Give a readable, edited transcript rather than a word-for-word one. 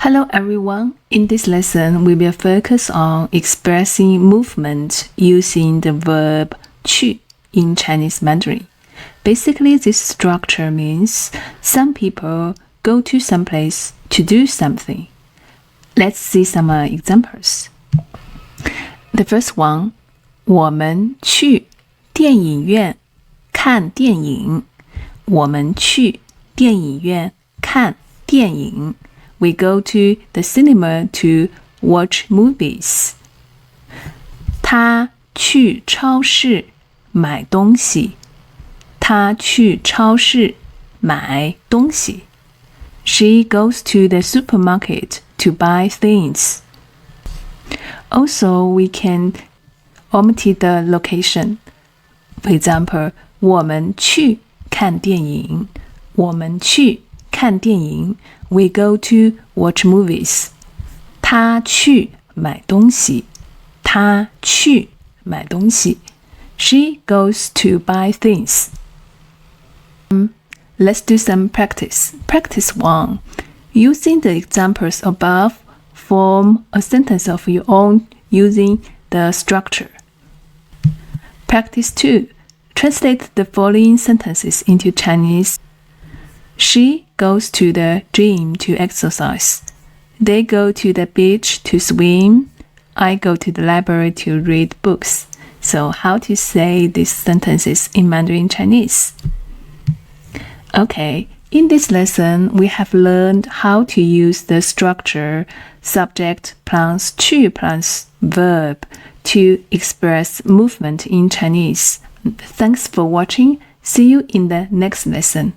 Hello everyone, in this lesson we will focus on expressing movement using the verb 去 in Chinese Mandarin. Basically, this structure means some people go to some place to do something. Let's see some examples. The first one, 我们去电影院看电影。我们去电影院看电影。We go to the cinema to watch movies. 他去超市买东西。他去超市买东西。She goes to the supermarket to buy things. Also, we can omit the location. For example, 我们去看电影。我们去看电影。We go to watch movies. 他去买东西。他去买东西。She goes to buy things. Let's do some practice. Practice 1. Using the examples above, form a sentence of your own using the structure. Practice 2. Translate the following sentences into Chinese. She goes to the gym to exercise. They go to the beach to swim. I go to the library to read books. So how to say these sentences in Mandarin Chinese? Okay, in this lesson, we have learned how to use the structure subject plus 去 plus verb to express movement in Chinese. Thanks for watching. See you in the next lesson.